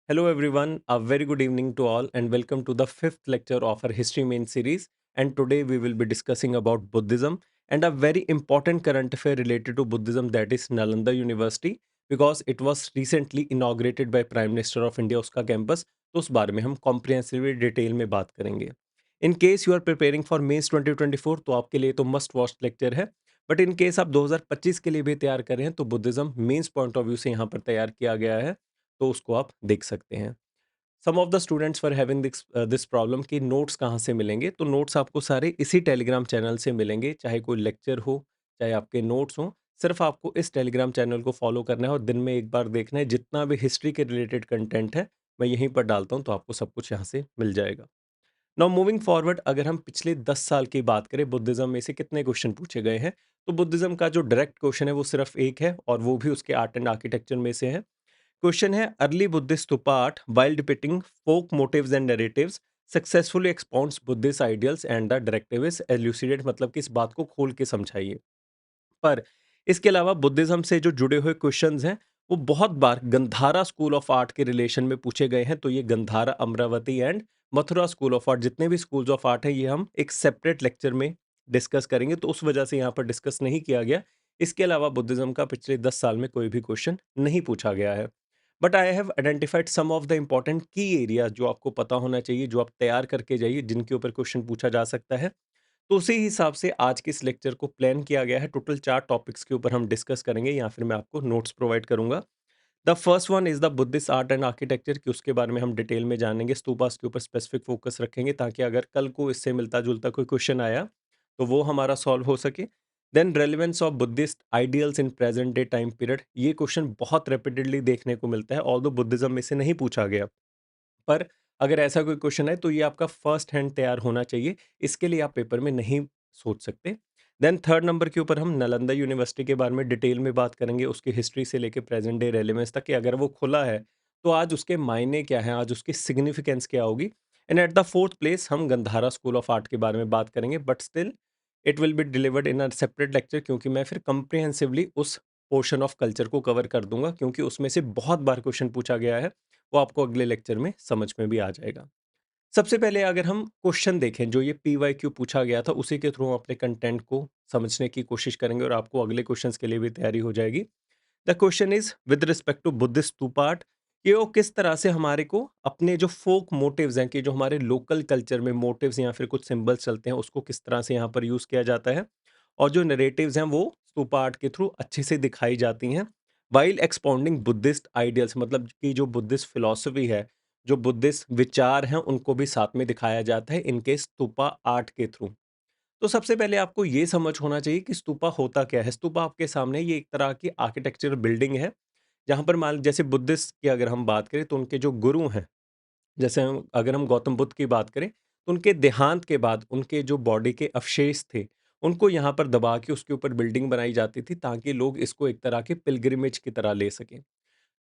Hello, everyone. A very good evening to all, and welcome to the fifth lecture of our history main series. And today we will be discussing about Buddhism and a very important current affair related to Buddhism, that is Nalanda University, because it was recently inaugurated by Prime Minister of India उसका campus. तो उस बारे में हम comprehensively detail में बात करेंगे. In case you are preparing for mains 2024 तो आपके लिए तो मस्ट वॉच लेक्चर है. बट इन केस आप 2025 के लिए भी तैयार कर रहे हैं तो Buddhism mains point of view से यहाँ पर तैयार किया गया है, तो उसको आप देख सकते हैं. Some of the students for having this problem कि नोट्स कहाँ से मिलेंगे, तो नोट्स आपको सारे इसी टेलीग्राम चैनल से मिलेंगे, चाहे कोई लेक्चर हो, चाहे आपके नोट्स हों. सिर्फ आपको इस टेलीग्राम चैनल को फॉलो करना है और दिन में एक बार देखना है. जितना भी हिस्ट्री के रिलेटेड कंटेंट है मैं यहीं पर डालता हूँ, तो आपको सब कुछ यहाँ से मिल जाएगा. नाउ मूविंग फॉरवर्ड, अगर हम पिछले 10 साल की बात करें बुद्धिज्म में से कितने क्वेश्चन पूछे गए हैं, तो बुद्धिज्म का जो डायरेक्ट क्वेश्चन है वो सिर्फ एक है और वो भी उसके आर्ट एंड आर्किटेक्चर में से है. क्वेश्चन है, early Buddhist stupa art while depicting folk motives and narratives successfully expounds Buddhist ideals and the directive is elucidate, मतलब कि इस बात को खोल के समझाइए. पर इसके अलावा बुद्धिज्म से जो जुड़े हुए क्वेश्चंस हैं वो बहुत बार गंधारा स्कूल ऑफ आर्ट के रिलेशन में पूछे गए हैं. तो ये Gandhara, Amravati and Mathura school of art, जितने भी स्कूल्स ऑफ आर्ट हैं ये हम एक सेपरेट लेक्चर में डिस्कस करेंगे, तो उस वजह से यहाँ पर डिस्कस नहीं किया गया. इसके अलावा बुद्धिज्म का पिछले 10 साल में कोई भी क्वेश्चन नहीं पूछा गया है. But I have identified some of the important key area जो आपको पता होना चाहिए, जो आप तैयार करके जाइए, जिनके ऊपर क्वेश्चन पूछा जा सकता है. तो उसी हिसाब से आज के इस लेक्चर को प्लान किया गया है. टोटल 4 टॉपिक्स के ऊपर हम डिस्कस करेंगे या फिर मैं आपको नोट्स प्रोवाइड करूंगा. The first one is the Buddhist art and architecture, कि उसके बारे में हम डिटेल में जानेंगे. स्तूपास के ऊपर स्पेसिफिक फोकस रखेंगे ताकि अगर कल को इससे मिलता जुलता कोई क्वेश्चन आया तो वो हमारा सॉल्व हो सके. Then relevance of Buddhist ideals in present day time period, ये क्वेश्चन बहुत रेपिडेडली देखने को मिलता है, ऑल्दो बुद्धिज्म में से नहीं पूछा गया. पर अगर ऐसा कोई क्वेश्चन है तो ये आपका फर्स्ट हैंड तैयार होना चाहिए, इसके लिए आप पेपर में नहीं सोच सकते. देन थर्ड नंबर के ऊपर हम नालंदा यूनिवर्सिटी के बारे में डिटेल में बात करेंगे, उसकी हिस्ट्री से लेके प्रेजेंट डे रेलेवेंस तक, कि अगर वो खुला है तो आज उसके मायने क्या हैं, आज उसकी सिग्निफिकेंस क्या होगी. And at the fourth place हम गंधारा स्कूल ऑफ आर्ट के बारे में बात करेंगे, but still it will be delivered in a separate lecture, क्योंकि मैं फिर कंप्रिहेंसिवली उस पोर्शन ऑफ कल्चर को कवर कर दूंगा, क्योंकि उसमें से बहुत बार क्वेश्चन पूछा गया है. वो आपको अगले लेक्चर में समझ में भी आ जाएगा. सबसे पहले अगर हम क्वेश्चन देखें, जो ये पीवाईक्यू पूछा गया था उसी के थ्रू हम अपने कंटेंट को समझने की कोशिश करेंगे और आपको अगले क्वेश्चंस के लिए भी तैयारी हो जाएगी. The question is with respect to Buddhist stupa art, कि वो किस तरह से हमारे को अपने जो फोक मोटिव्स हैं, कि जो हमारे लोकल कल्चर में मोटिव्स या फिर कुछ सिंबल्स चलते हैं उसको किस तरह से यहाँ पर यूज किया जाता है, और जो नरेटिव्स हैं वो स्तूपा आर्ट के थ्रू अच्छे से दिखाई जाती हैं. वाइल एक्सपाउंडिंग बुद्धिस्ट आइडियल्स, मतलब कि जो बुद्धिस्ट फिलॉसफी है, जो बुद्धिस्ट विचार हैं, उनको भी साथ में दिखाया जाता है इनके स्तूपा आर्ट के थ्रू. तो सबसे पहले आपको ये समझ होना चाहिए कि स्तूपा होता क्या है. स्तूपा आपके सामने ये एक तरह की आर्किटेक्चर बिल्डिंग है, जहाँ पर मान जैसे बुद्धिस्ट की अगर हम बात करें तो उनके जो गुरु हैं, जैसे हम अगर हम गौतम बुद्ध की बात करें तो उनके देहांत के बाद उनके जो बॉडी के अवशेष थे उनको यहाँ पर दबा के उसके ऊपर बिल्डिंग बनाई जाती थी, ताकि लोग इसको एक तरह के पिलग्रिमेज की तरह ले सकें.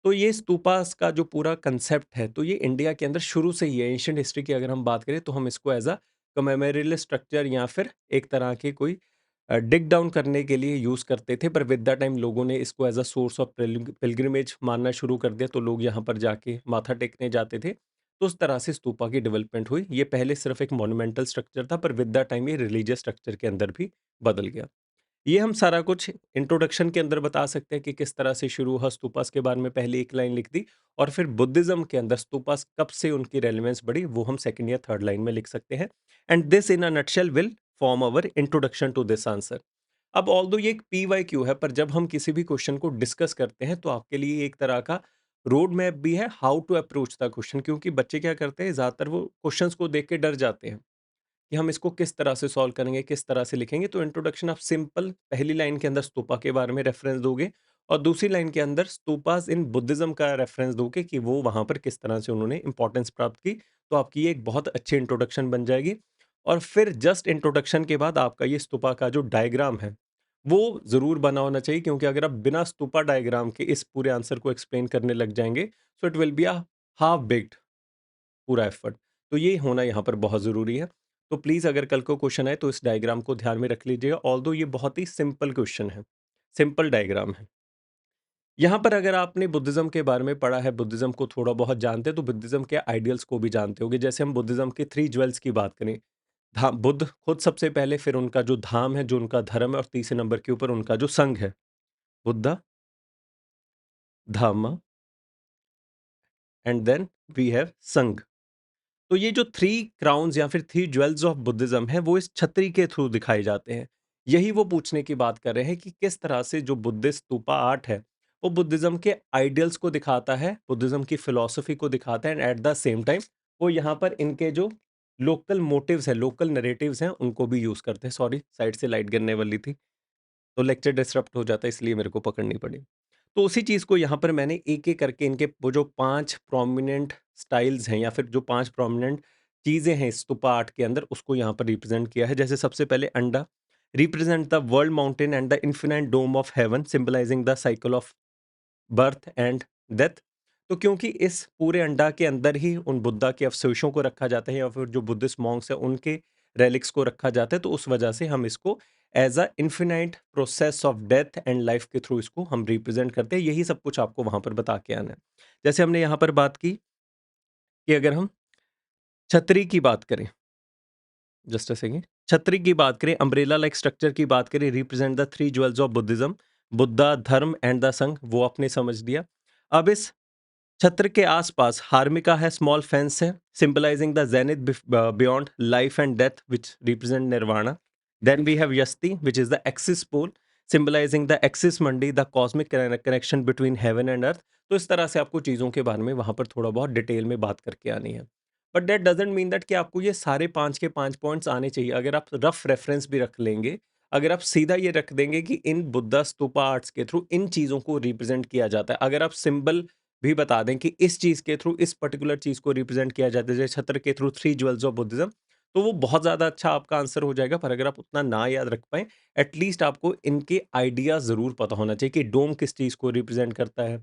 तो ये स्तूपास का जो पूरा कंसेप्ट है, तो ये इंडिया के अंदर शुरू से ही है. एंशिएंट हिस्ट्री की अगर हम बात करें तो हम इसको एज अ कमेमोरियल स्ट्रक्चर या फिर एक तरह के कोई डिग डाउन करने के लिए यूज़ करते थे. पर विद द टाइम लोगों ने इसको as a source of pilgrimage मानना शुरू कर दिया, तो लोग यहाँ पर जाके माथा टेकने जाते थे. तो उस तरह से स्तूपा की डेवलपमेंट हुई. ये पहले सिर्फ एक मोन्यूमेंटल स्ट्रक्चर था, पर विद द टाइम ये रिलीजियस स्ट्रक्चर के अंदर भी बदल गया. ये हम सारा कुछ इंट्रोडक्शन के अंदर बता सकते हैं कि किस तरह से शुरू हुआ. स्तूपास के बारे में पहले एक लाइन लिख दी, और फिर बुद्धिज्म के अंदर स्तूपास कब से उनकी रेलेवेंस बढ़ी वो हम सेकंड या थर्ड लाइन में लिख सकते हैं. And this in a nutshell will form our introduction to this answer. अब ऑल्दो ये एक पीवाईक्यू है, पर जब हम किसी भी क्वेश्चन को डिस्कस करते हैं तो आपके लिए एक तरह का रोड मैप भी है how to approach the question, क्योंकि बच्चे क्या करते हैं, ज़्यादातर वो क्वेश्चंस को देख के डर जाते हैं कि हम इसको किस तरह से सॉल्व करेंगे, किस तरह से लिखेंगे. तो इंट्रोडक्शन आप सिंपल पहली लाइन के अंदर स्तूपा के बारे में रेफरेंस दोगे, और दूसरी लाइन के अंदर स्तूपास इन बुद्धिज्म का रेफरेंस दोगे कि वो वहाँ पर किस तरह से उन्होंने इंपॉर्टेंस प्राप्त की. तो आपकी ये एक बहुत अच्छी इंट्रोडक्शन बन जाएगी. और फिर जस्ट इंट्रोडक्शन के बाद आपका ये स्तूपा का जो डायग्राम है वो ज़रूर बना होना चाहिए, क्योंकि अगर आप बिना स्तूपा डायग्राम के इस पूरे आंसर को एक्सप्लेन करने लग जाएंगे so it will be a half baked पूरा एफर्ट. तो ये होना यहाँ पर बहुत ज़रूरी है. तो प्लीज़ अगर कल को क्वेश्चन आए तो इस डायग्राम को ध्यान में रख लीजिएगा, ऑल्दो ये बहुत ही सिंपल क्वेश्चन है, सिंपल डायग्राम है. यहाँ पर अगर आपने बुद्धिज़्म के बारे में पढ़ा है, बुद्धिज़्म को थोड़ा बहुत जानते हैं, तो बुद्धिज़्म के आइडियल्स को भी जानते होंगे। जैसे हम बुद्धिज़्म के 3 ज्वेल्स की बात करें, बुद्ध खुद सबसे पहले, फिर उनका जो धाम है, जो उनका धर्म है, और तीसरे नंबर के ऊपर उनका जो संघ है, बुद्धा, धम्म एंड देन वी हैव संघ। तो ये जो 3 क्राउन्स या फिर 3 ज्वेल्स ऑफ बुद्धिज़्म है, वो इस छतरी के थ्रू दिखाए जाते हैं। यही वो पूछने की बात कर रहे हैं कि किस तरह से जो बुद्धिस्ट स्तूपा आर्ट है, वो बुद्धिज़्म के आइडियल्स को दिखाता है, बुद्धिज़्म की फिलॉसफी को दिखाता है, and at the same time वो यहाँ पर इनके जो लोकल मोटिव्स हैं, लोकल नैरेटिव्स हैं, उनको भी यूज़ करते हैं। सॉरी, साइड से लाइट गिरने वाली थी। तो लेक्चर डिसरप्ट हो जाता है, इसलिए मेरे को पकड़नी पड़ी। तो उसी चीज़ को यहाँ पर मैंने एक-एक करके इनके वो जो 5 प्रोमिनेंट स्टाइल्स हैं या फिर जो 5 प्रोमिनेंट चीज़ें हैं स्तूपा आर्ट के अंदर, उसको यहाँ पर रिप्रेज़ेंट किया है। जैसे सबसे पहले अंडा, represent the world mountain and the infinite dome of heaven symbolising the cycle of birth and death. तो क्योंकि इस पूरे अंडा के अंदर ही उन बुद्धा के अवशेषों को रखा जाता है या फिर जो बुद्धिस्ट मॉन्क्स हैं उनके रेलिक्स को रखा जाता है, तो उस वजह से हम इसको as a infinite process of death and life के थ्रू इसको हम रिप्रेजेंट करते हैं। यही सब कुछ आपको वहां पर बता के आना है। जैसे हमने यहाँ पर बात की कि अगर हम छतरी की बात करें, जस्ट अ सेकेंड, छतरी की बात करें, अम्ब्रेला लाइक स्ट्रक्चर की बात करें, represent the 3 jewels of Buddhism, Buddha, धर्म एंड द संघ, वो आपने समझ दिया। अब इस छत्र के आसपास हार्मिका है, स्मॉल फेंस है, symbolising the zenith beyond life and death which represent nirvana. Then we have yasti which is the axis pole, symbolising the axis mundi, the cosmic connection between heaven and earth. तो इस तरह से आपको चीज़ों के बारे में वहां पर थोड़ा बहुत डिटेल में बात करके आनी है। But that doesn't mean that कि आपको ये सारे 5 के 5 पॉइंट्स आने चाहिए। अगर आप रफ रेफरेंस भी रख लेंगे, अगर आप सीधा ये रख देंगे कि इन बुद्धा स्तूपा आर्ट्स के थ्रू इन चीज़ों को रिप्रेजेंट किया जाता है, अगर आप सिंबल भी बता दें कि इस चीज़ के थ्रू इस पर्टिकुलर चीज़ को रिप्रेजेंट किया जाता है, जैसे छत्र के थ्रू 3 ज्वेल्स ऑफ बुद्धिज्म, तो वो बहुत ज़्यादा अच्छा आपका आंसर हो जाएगा। पर अगर आप उतना ना याद रख पाएँ, एटलीस्ट आपको इनके आइडिया ज़रूर पता होना चाहिए कि डोम किस चीज़ को रिप्रेजेंट करता है,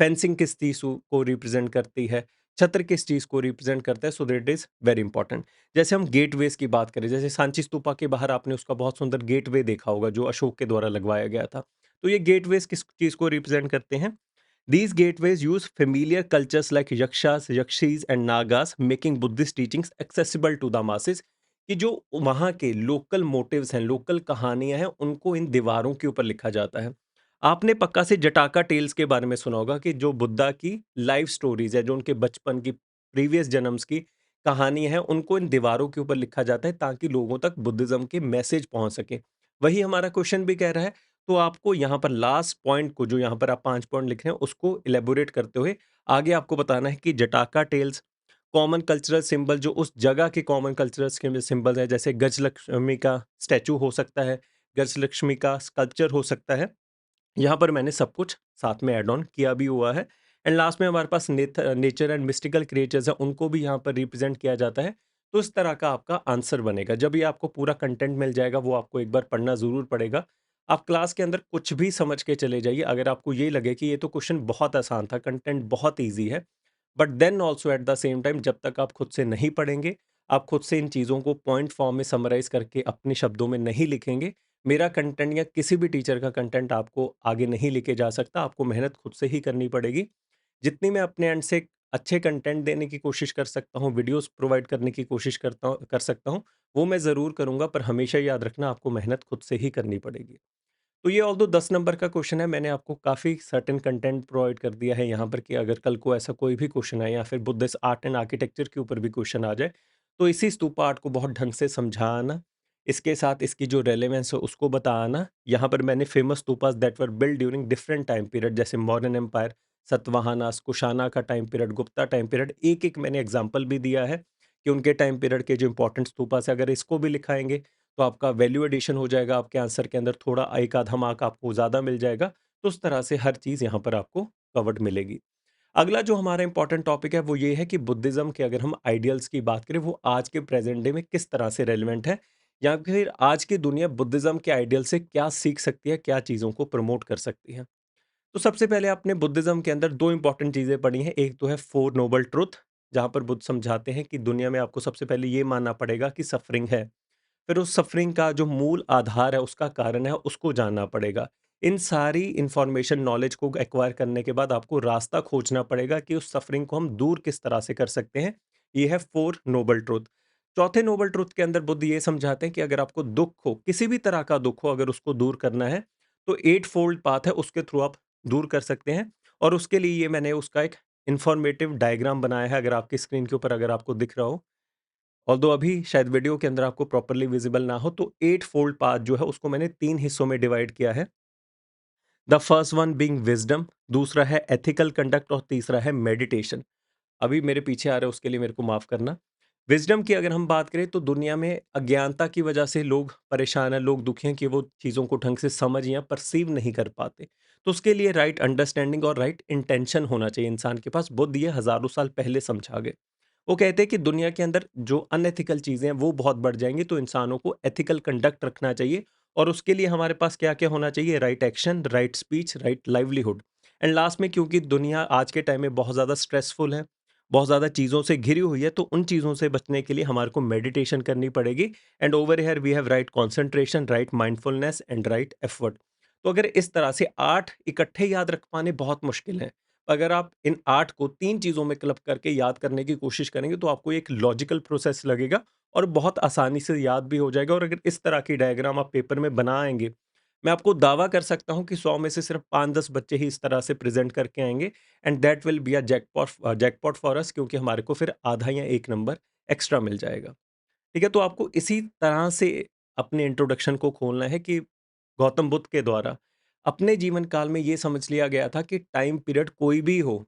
फेंसिंग किस चीज़ को रिप्रेजेंट करती है, छत्र किस चीज़ को रिप्रेजेंट करता है, so that is very important. जैसे हम गेटवेज़ की बात करें, जैसे सांची स्तूपा के बाहर आपने उसका बहुत सुंदर गेटवे देखा होगा, जो अशोक के द्वारा लगवाया गया था। तो ये गेटवेज़ किस चीज़ को रिप्रेजेंट करते हैं? These gateways use familiar cultures like yakshas, yakshis and nagas, making Buddhist teachings accessible to the masses। कि जो वहाँ के लोकल मोटिव्स हैं, लोकल कहानियाँ हैं, उनको इन दीवारों के ऊपर लिखा जाता है। आपने पक्का से जटाका टेल्स के बारे में सुना होगा कि जो बुद्धा की लाइफ स्टोरीज है, जो उनके बचपन की, प्रीवियस जन्म्स की कहानी है, उनको इन दीवारों के ऊपर लिखा जाता है ताकि लोगों तक बुद्धिज्म के मैसेज पहुंच सके। वही हमारा क्वेश्चन भी कह रहा है। तो आपको यहाँ पर लास्ट पॉइंट को, जो यहाँ पर आप 5 पॉइंट लिख रहे हैं, उसको इलैबोरेट करते हुए आगे आपको बताना है कि जटाका टेल्स कॉमन कल्चरल सिंबल, जो उस जगह के कॉमन कल्चरल सिंबल है, जैसे गजलक्ष्मी का स्टैचू हो सकता है, गजलक्ष्मी का स्कल्पचर हो सकता है। यहाँ पर मैंने सब कुछ साथ में ऐड ऑन किया भी हुआ है। एंड लास्ट में हमारे पास नेचर एंड मिस्टिकल क्रिएचर्स हैं, उनको भी यहाँ पर रिप्रेजेंट किया जाता है। तो इस तरह का आपका आंसर बनेगा। जब ये आपको पूरा कंटेंट मिल जाएगा, वो आपको एक बार पढ़ना ज़रूर पड़ेगा। आप क्लास के अंदर कुछ भी समझ के चले जाइए, अगर आपको ये लगे कि ये तो क्वेश्चन बहुत आसान था, कंटेंट बहुत ईज़ी है, but then also at the same time जब तक आप खुद से नहीं पढ़ेंगे, आप खुद से इन चीज़ों को पॉइंट फॉर्म में समराइज़ करके अपने शब्दों में नहीं लिखेंगे, मेरा कंटेंट या किसी भी टीचर का कंटेंट आपको आगे नहीं लेके जा सकता। आपको मेहनत खुद से ही करनी पड़ेगी। जितनी मैं अपने एंड से अच्छे कंटेंट देने की कोशिश कर सकता हूँ, वीडियोस प्रोवाइड करने की कोशिश कर सकता हूँ, वो मैं ज़रूर करूँगा, पर हमेशा याद रखना आपको मेहनत खुद से ही करनी पड़ेगी। तो ये ऑल्दो 10 नंबर का क्वेश्चन है, मैंने आपको काफ़ी सर्टेन कंटेंट प्रोवाइड कर दिया है यहाँ पर कि अगर कल को ऐसा कोई भी क्वेश्चन आए या फिर बुद्धिस्ट आर्ट एंड आर्किटेक्चर के ऊपर भी क्वेश्चन आ जाए, तो इसी स्तूपा आर्ट को बहुत ढंग से समझाना, इसके साथ इसकी जो रेलेवेंस है उसको बताना। यहाँ पर मैंने famous stupas that were build during different time period, जैसे मॉडर्न एम्पायर, सतवाहनास, कुशाना का time period, Gupta time period, एक-एक मैंने एग्जांपल भी दिया है कि उनके टाइम पीरियड के जो इंपॉर्टेंट स्तूपास है, अगर इसको भी लिखाएँगे तो आपका वैल्यू एडिशन हो जाएगा, आपके आंसर के अंदर थोड़ा एक आधा मार्क आपको ज़्यादा मिल जाएगा। तो उस तरह से हर चीज़ यहाँ पर आपको कवर्ड मिलेगी। अगला जो हमारा इंपॉर्टेंट टॉपिक है वो ये है कि बुद्धिज़्म के अगर हम आइडियल्स की बात करें, वो आज के प्रेज़ेंट डे में किस तरह से रेलेवेंट है, या फिर आज की दुनिया बुद्धिज़्म के आइडियल से क्या सीख सकती है, क्या चीज़ों को प्रमोट कर सकती है। तो सबसे पहले आपने बुद्धिज़्म के अंदर 2 इंपॉर्टेंट चीज़ें पढ़ी हैं। एक तो है फोर नोबल ट्रुथ, जहाँ पर बुद्ध समझाते हैं कि दुनिया में आपको सबसे पहले ये मानना पड़ेगा कि सफ़रिंग है। फिर उस सफ़रिंग का जो मूल आधार है, उसका कारण है, उसको जानना पड़ेगा। इन सारी इंफॉर्मेशन नॉलेज को एक्वायर करने के बाद आपको रास्ता खोजना पड़ेगा कि उस सफरिंग को हम दूर किस तरह से कर सकते हैं। ये है फोर नोबल ट्रुथ। चौथे नोबल ट्रुथ के अंदर बुद्ध ये समझाते हैं कि अगर आपको दुख हो, किसी भी तरह का दुख हो, अगर उसको दूर करना है तो एट फोल्ड पाथ है, उसके थ्रू आप दूर कर सकते हैं। और उसके लिए ये मैंने उसका एक इंफॉर्मेटिव डायग्राम बनाया है, अगर आपकी स्क्रीन के ऊपर अगर आपको दिख रहा हो। ऑल्दो अभी शायद वीडियो के अंदर आपको प्रॉपर्ली विजिबल ना हो, तो एट फोल्ड पाथ जो है उसको मैंने तीन हिस्सों में डिवाइड किया है। The first one being wisdom, दूसरा है एथिकल कंडक्ट और तीसरा है मेडिटेशन। अभी मेरे पीछे आ रहा है, उसके लिए मेरे को माफ करना। विजडम की अगर हम बात करें तो दुनिया में अज्ञानता की वजह से लोग परेशान हैं, लोग दुखी हैं कि वो चीज़ों को ढंग से समझ या परसीव नहीं कर पाते। तो उसके लिए राइट अंडरस्टैंडिंग और राइट इंटेंशन होना चाहिए इंसान के पास। बुद्ध ये हजारों साल पहले समझा गए। वो कहते हैं कि दुनिया के अंदर जो अनएथिकल चीज़ें हैं वो बहुत बढ़ जाएंगी, तो इंसानों को एथिकल कंडक्ट रखना चाहिए। और उसके लिए हमारे पास क्या क्या होना चाहिए? Right action, right speech, right livelihood. And last में, क्योंकि दुनिया आज के टाइम में बहुत ज़्यादा स्ट्रेसफुल है, बहुत ज़्यादा चीज़ों से घिरी हुई है, तो उन चीज़ों से बचने के लिए हमारे को मेडिटेशन करनी पड़ेगी। And over here we have right concentration, right mindfulness and right effort. तो अगर इस तरह से 8 इकट्ठे याद रख पाने बहुत मुश्किल है। अगर आप इन 8 को 3 चीज़ों में क्लब करके याद करने की कोशिश करेंगे तो आपको एक लॉजिकल प्रोसेस लगेगा और बहुत आसानी से याद भी हो जाएगा। और अगर इस तरह की डायग्राम आप पेपर में बनाएँगे, मैं आपको दावा कर सकता हूँ कि 100 में से सिर्फ 5-10 बच्चे ही इस तरह से प्रेज़ेंट करके आएँगे। And that will be a jackpot for us, क्योंकि हमारे को फिर आधा या 1 नंबर एक्स्ट्रा मिल जाएगा। ठीक है? तो आपको इसी तरह से अपने इंट्रोडक्शन को खोलना है कि गौतम बुद्ध के द्वारा अपने जीवन काल में ये समझ लिया गया था कि टाइम पीरियड कोई भी हो,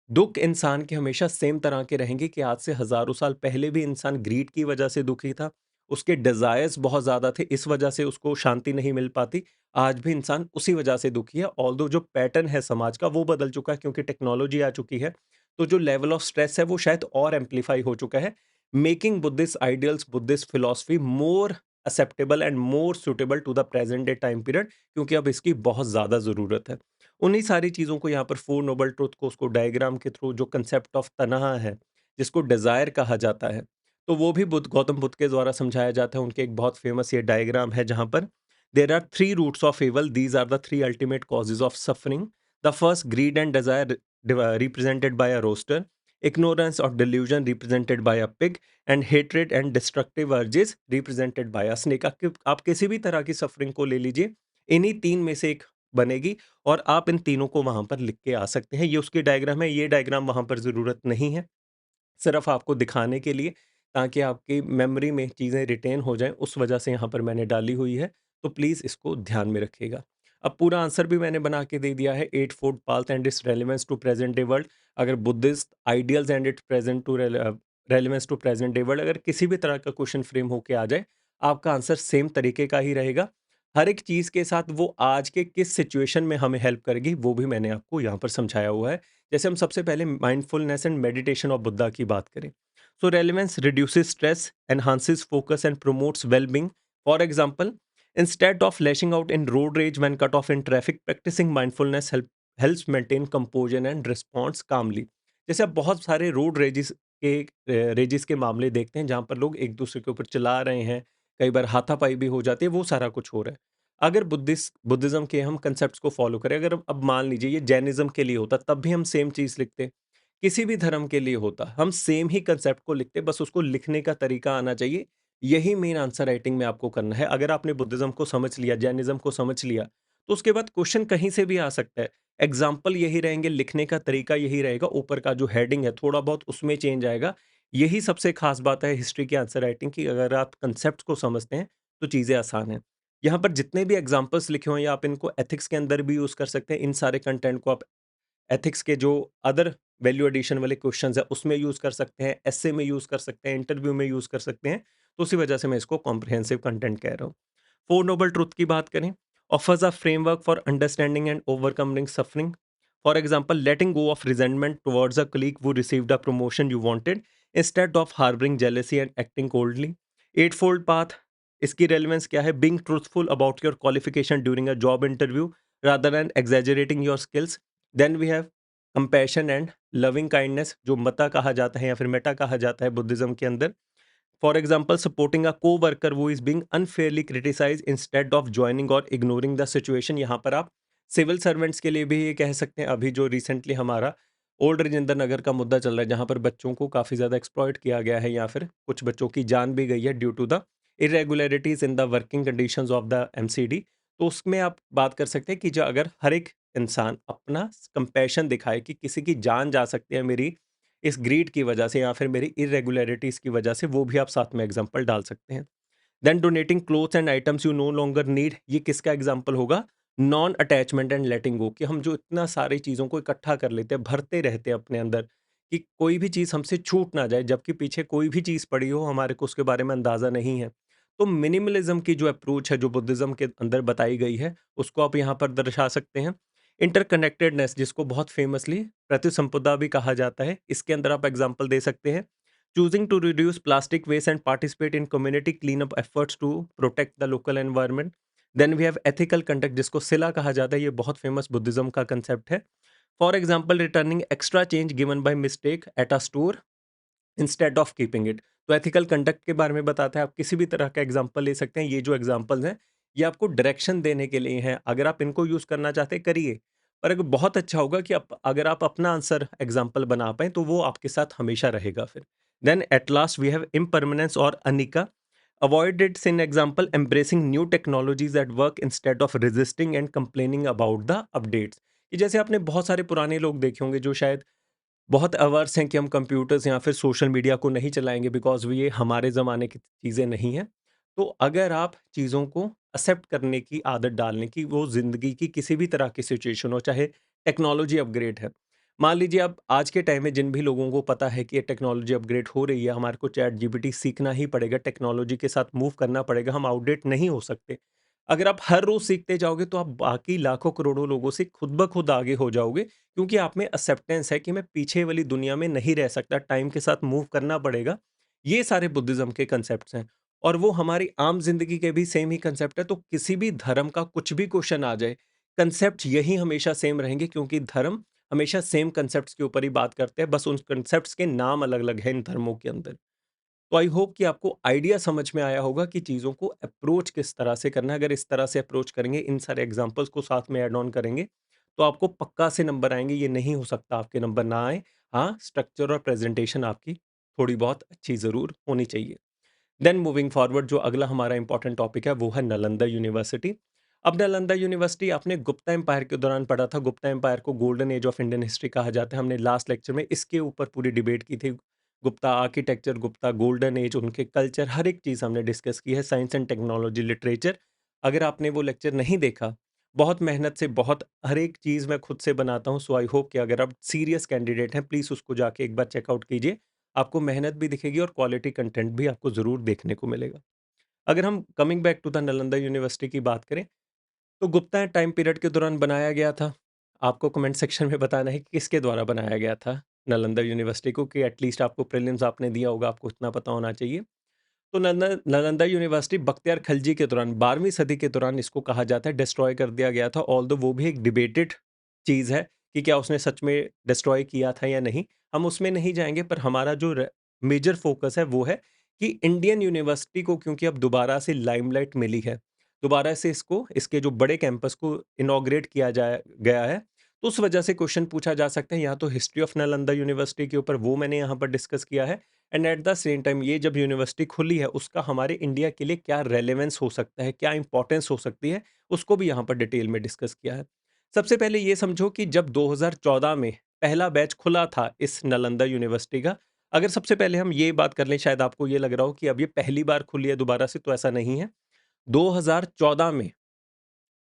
दुःख इंसान के हमेशा सेम तरह के रहेंगे। कि आज से हज़ारों साल पहले भी इंसान ग्रीड की वजह से दुखी था, उसके डिज़ायर्स बहुत ज़्यादा थे, इस वजह से उसको शांति नहीं मिल पाती। आज भी इंसान उसी वजह से दुखी है, ऑल्दो जो पैटर्न है समाज का वो बदल चुका है क्योंकि टेक्नोलॉजी आ चुकी है। तो जो लेवल ऑफ स्ट्रेस है वो शायद और एम्प्लीफाई हो चुका है, making Buddhist ideals, Buddhist philosophy more acceptable and more suitable to the present day time period, क्योंकि अब इसकी बहुत ज़्यादा ज़रूरत है। उन्हीं सारी चीज़ों को यहाँ पर फोर नोबल ट्रुथ को उसको डायग्राम के थ्रू, जो कंसेप्ट ऑफ तनहा है, जिसको डिज़ायर कहा जाता है, तो वो भी गौतम बुद्ध के द्वारा समझाया जाता है। उनके एक बहुत फेमस ये डायग्राम है जहाँ पर there are three roots of evil, these are the three ultimate causes of suffering. The first, greed and desire, represented by a rooster, ignorance or delusion represented by a pig, and hatred and destructive urges represented by a snake। आप किसी भी तरह की suffering को ले लीजिए, इन्हीं तीन में से एक बनेगी और आप इन तीनों को वहां पर लिख के आ सकते हैं। ये उसकी डायग्राम है, ये डायग्राम वहां पर जरूरत नहीं है, सिर्फ आपको दिखाने के लिए, ताकि आपकी मेमोरी में चीज़ें रिटेन हो जाएँ, उस वजह से यहाँ पर मैंने डाली हुई है। तो प्लीज़ इसको ध्यान में रखिएगा। अब पूरा आंसर भी मैंने बना के दे दिया है, eightfold path and its relevance to present day world. अगर Buddhist ideals and its present to relevance to present day world, अगर किसी भी तरह का क्वेश्चन फ्रेम होके आ जाए, आपका आंसर सेम तरीके का ही रहेगा। हर एक चीज़ के साथ वो आज के किस सिचुएशन में हमें हेल्प करेगी, वो भी मैंने आपको यहाँ पर समझाया हुआ है। जैसे हम सबसे पहले mindfulness and meditation of Buddha की बात करें, so relevance reduces stress, enhances focus and promotes wellbeing. For example, instead of lashing out in road rage when cut off in traffic, practising mindfulness helps maintain composure and response calmly. जैसे आप बहुत सारे road रेजिस के मामले देखते हैं जहां पर लोग एक दूसरे के ऊपर चला रहे हैं, कई बार हाथापाई भी हो जाती है, वो सारा कुछ हो रहा है। अगर बुद्धिज्म के हम कंसेप्ट्स को फॉलो करें, अगर अब मान लीजिए ये जैनिज्म के लिए होता तब भी हम सेम चीज़ लिखते, किसी भी धर्म के लिए होता हम सेम ही कंसेप्ट को लिखते, बस उसको लिखने का तरीका आना चाहिए। यही मेन आंसर राइटिंग में आपको करना है। अगर आपने बुद्धिज्म को समझ लिया, जैनिज्म को समझ लिया, तो उसके बाद क्वेश्चन कहीं से भी आ सकता है। एग्जाम्पल यही रहेंगे, लिखने का तरीका यही रहेगा, ऊपर का जो हेडिंग है थोड़ा बहुत उसमें चेंज आएगा। यही सबसे खास बात है हिस्ट्री की आंसर राइटिंग की, अगर आप कंसेप्ट को समझते हैं तो चीज़ें आसान हैं। यहाँ पर जितने भी एग्जाम्पल्स लिखे हुए हैं, आप इनको एथिक्स के अंदर भी यूज़ कर सकते हैं। इन सारे कंटेंट को आप एथिक्स के जो अदर वैल्यू एडिशन वाले क्वेश्चंस हैं उसमें यूज़ कर सकते हैं, एस्से में यूज़ कर सकते हैं, इंटरव्यू में यूज़ कर सकते हैं। तो उसी वजह से मैं इसको कॉम्प्रिहेंसिव कंटेंट कह रहा हूँ। फोर नोबल ट्रुथ की बात करें, offers a framework for understanding and overcoming suffering. For example, letting go of resentment towards a colleague who received a promotion you wanted instead of harboring jealousy and acting coldly। Eightfold path, इसकी relevance क्या है? Being truthful about your qualification during a job interview rather than exaggerating your skills। Then we have compassion and loving kindness, जो मता कहा जाता है या फिर मेटा कहा जाता है बुद्धिज्म के अंदर। For example, supporting a coworker वो is being unfairly criticise instead of joining और इग्नोरिंग द सिचुएशन। यहाँ पर आप सिविल सर्वेंट्स के लिए भी ये कह सकते हैं, अभी जो रिसेंटली हमारा ओल्ड राजेंद्र नगर का मुद्दा चल रहा है, जहाँ पर बच्चों को काफ़ी ज़्यादा एक्सप्लॉइट किया गया है या फिर कुछ बच्चों की जान भी गई है due to the irregularities in the working conditions of the MCD. तो उसमें आप बात कर सकते हैं कि जो अगर हर एक इंसान अपना कंपैशन दिखाए कि किसी की जान जा सकती है मेरी इस ग्रीड की वजह से या फिर मेरी इरेगुलरिटीज़ की वजह से, वो भी आप साथ में एग्जांपल डाल सकते हैं। Then donating clothes and items you no longer need, ये किसका एग्जांपल होगा? Non attachment and letting go, कि हम जो इतना सारी चीज़ों को इकट्ठा कर लेते हैं, भरते रहते हैं अपने अंदर कि कोई भी चीज़ हमसे छूट ना जाए, जबकि पीछे कोई भी चीज़ पड़ी हो, हमारे को उसके बारे में अंदाज़ा नहीं है। तो मिनिमलिज्म की जो अप्रोच है, जो बुद्धिज़्म के अंदर बताई गई है, उसको आप यहाँ पर दर्शा सकते हैं। इंटरकनेक्टेडनेस, जिसको बहुत फेमसली प्रतिसंपदा भी कहा जाता है, इसके अंदर आप एग्जांपल दे सकते हैं। Choosing to reduce plastic waste and participate in community cleanup efforts to protect the local environment. Then we have ethical conduct, जिसको सिला कहा जाता है, ये बहुत फेमस बुद्धिज्म का कंसेप्ट है। For example returning extra change given by mistake at a store instead of keeping it. तो एथिकल कंडक्ट के बारे में बताता है, आप किसी भी तरह का एग्जाम्पल ले सकते हैं। ये जो एग्जाम्पल्स हैं, ये आपको डायरेक्शन देने के लिए हैं, अगर आप इनको यूज़ करना चाहते हैं करिए। पर अगर बहुत अच्छा होगा कि अगर आप अपना आंसर एग्जाम्पल बना पाएँ, तो वो आपके साथ हमेशा रहेगा फिर। Then at last we have impermanence और anicca. Avoid its in example embracing new technologies at work instead of resisting and complaining about the updates. कि जैसे आपने बहुत सारे पुराने लोग देखे होंगे जो शायद बहुत अवर्स हैं कि हम कंप्यूटर्स या फिर सोशल मीडिया को नहीं चलाएँगे, बिकॉज़ वो ये हमारे ज़माने की चीज़ें नहीं हैं। तो अगर आप चीज़ों को एक्सेप्ट करने की आदत डालने की, वो ज़िंदगी की किसी भी तरह की सिचुएशन हो, चाहे टेक्नोलॉजी अपग्रेड है। मान लीजिए आप आज के टाइम में जिन भी लोगों को पता है कि ये टेक्नोलॉजी अपग्रेड हो रही है, हमारे को चैट जीपीटी सीखना ही पड़ेगा, टेक्नोलॉजी के साथ मूव करना पड़ेगा, हम आउटडेट नहीं हो सकते। अगर आप हर रोज़ सीखते जाओगे तो आप बाकी लाखों करोड़ों लोगों से खुद ब खुद आगे हो जाओगे, क्योंकि आप में एक्सेप्टेंस है कि मैं पीछे वाली दुनिया में नहीं रह सकता, टाइम के साथ मूव करना पड़ेगा। ये सारे बुद्धिज़्म के कांसेप्ट्स हैं और वो हमारी आम ज़िंदगी के भी सेम ही कांसेप्ट है, तो किसी भी धर्म का कुछ भी क्वेश्चन आ जाए, कांसेप्ट यही हमेशा सेम रहेंगे, क्योंकि धर्म हमेशा सेम कांसेप्ट्स के ऊपर ही बात करते हैं, बस उन कांसेप्ट्स के नाम अलग-अलग हैं इन धर्मों के अंदर। तो आई होप कि आपको आइडिया समझ में आया होगा कि चीज़ों को अप्रोच किस तरह से करना है। अगर इस तरह से अप्रोच करेंगे, इन सारे एग्जांपल्स को साथ में ऐड ऑन करेंगे, तो आपको पक्का से नंबर आएँगे। ये नहीं हो सकता आपके नंबर ना आएँ। हाँ, स्ट्रक्चर और प्रेज़ेंटेशन आपकी थोड़ी बहुत अच्छी ज़रूर होनी चाहिए। देन मूविंग फॉरवर्ड, जो अगला हमारा इंपॉर्टेंट टॉपिक है, वो है नालंदा यूनिवर्सिटी। अब नालंदा यूनिवर्सिटी आपने गुप्ता एम्पायर के दौरान पढ़ा था। गुप्ता एम्पायर को golden age of Indian history कहा जाता है। हमने लास्ट लेक्चर में इसके ऊपर पूरी डिबेट की थी। Gupta architecture, Gupta golden age, उनके कल्चर, हर एक चीज़ हमने डिस्कस की है। साइंस एंड टेक्नोलॉजी, लिटरेचर, अगर आपने वो लेक्चर नहीं देखा, बहुत मेहनत से, बहुत हर एक चीज़ मैं खुद से बनाता हूँ। सो आई होप कि अगर आप सीरियस कैंडिडेट हैं, प्लीज़ उसको जाके एक बार चेकआउट कीजिए। आपको मेहनत भी दिखेगी और क्वालिटी कंटेंट भी आपको ज़रूर देखने को मिलेगा। अगर हम coming back to the Nalanda university की बात करें, तो गुप्ता टाइम पीरियड के दौरान बनाया गया था। आपको कमेंट सेक्शन में बताना है कि किसके द्वारा बनाया गया था नालंदा यूनिवर्सिटी को, कि एटलीस्ट आपको प्रीलिम्स आपने दिया होगा, आपको इतना पता होना चाहिए। तो नालंदा यूनिवर्सिटी बख्तियार खिलजी के दौरान 12वीं सदी के दौरान इसको कहा जाता है डिस्ट्रॉय कर दिया गया था। ऑल्दो वो भी एक डिबेटेड चीज़ है कि क्या उसने सच में डिस्ट्रॉय किया था या नहीं, हम उसमें नहीं जाएंगे। पर हमारा जो मेजर फोकस है वो है कि इंडियन यूनिवर्सिटी को क्योंकि अब दोबारा से लाइमलाइट मिली है, दोबारा से इसको, इसके जो बड़े कैंपस को इनॉग्रेट किया जाया गया है, तो उस वजह से क्वेश्चन पूछा जा सकता है। यहाँ तो हिस्ट्री ऑफ नालंदा यूनिवर्सिटी के ऊपर वो मैंने यहाँ पर डिस्कस किया है, and at the same time ये जब यूनिवर्सिटी खुली है, उसका हमारे इंडिया के लिए क्या रेलेवेंस हो सकता है, क्या इंपॉर्टेंस हो सकती है, उसको भी यहाँ पर डिटेल में डिस्कस किया है। सबसे पहले ये समझो कि जब 2014 में पहला बैच खुला था इस नालंदा यूनिवर्सिटी का, अगर सबसे पहले हम ये बात कर लें, शायद आपको ये लग रहा हो कि अब ये पहली बार खुली है दोबारा से, तो ऐसा नहीं है। 2014 में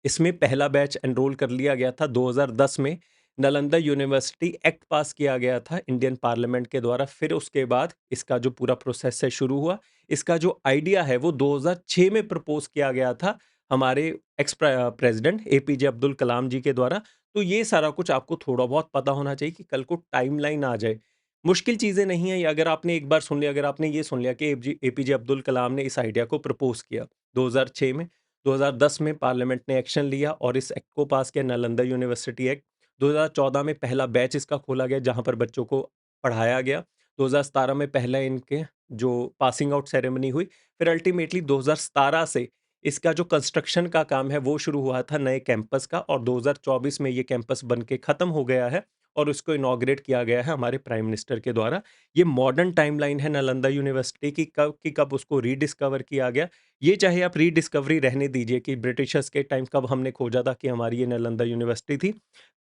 इसमें पहला बैच एनरोल कर लिया गया था। 2010 में नालंदा यूनिवर्सिटी एक्ट पास किया गया था इंडियन पार्लियामेंट के द्वारा। फिर उसके बाद इसका जो पूरा प्रोसेस है शुरू हुआ। इसका जो आइडिया है वो 2006 में प्रपोज किया गया था हमारे ex president APJ Abdul Kalam जी के द्वारा। तो ये सारा कुछ आपको थोड़ा बहुत पता होना चाहिए कि कल को टाइमलाइन आ जाए। मुश्किल चीज़ें नहीं है ये, अगर आपने एक बार सुन लिया, अगर आपने ये सुन लिया कि एपीजे अब्दुल कलाम ने इस आइडिया को प्रपोज किया 2006 में, 2010 में पार्लियामेंट ने एक्शन लिया और इस एक्ट को पास किया, नालंदा यूनिवर्सिटी एक्ट। 2014 में पहला बैच इसका खोला गया जहां पर बच्चों को पढ़ाया गया। 2017 में पहला इनके जो पासिंग आउट सेरेमनी हुई। फिर अल्टीमेटली 2017 से इसका जो कंस्ट्रक्शन का काम है वो शुरू हुआ था नए कैंपस का, और 2024 में ये कैंपस बन के खत्म हो गया है और उसको इनॉग्रेट किया गया है हमारे प्राइम मिनिस्टर के द्वारा। ये मॉडर्न टाइमलाइन है नालंदा यूनिवर्सिटी की, कब उसको रीडिस्कवर किया गया। ये चाहे आप रीडिस्कवरी रहने दीजिए कि ब्रिटिशर्स के टाइम कब हमने खोजा था कि हमारी ये नालंदा यूनिवर्सिटी थी,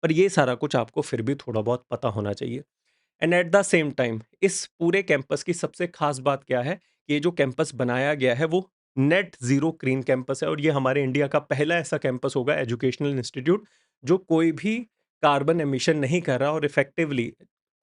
पर ये सारा कुछ आपको फिर भी थोड़ा बहुत पता होना चाहिए। And at the same time इस पूरे कैंपस की सबसे खास बात क्या है, ये जो कैंपस बनाया गया है वो नेट जीरो ग्रीन कैंपस है, और ये हमारे इंडिया का पहला ऐसा कैंपस होगा, एजुकेशनल इंस्टीट्यूट, जो कोई भी कार्बन एमिशन नहीं कर रहा। और इफेक्टिवली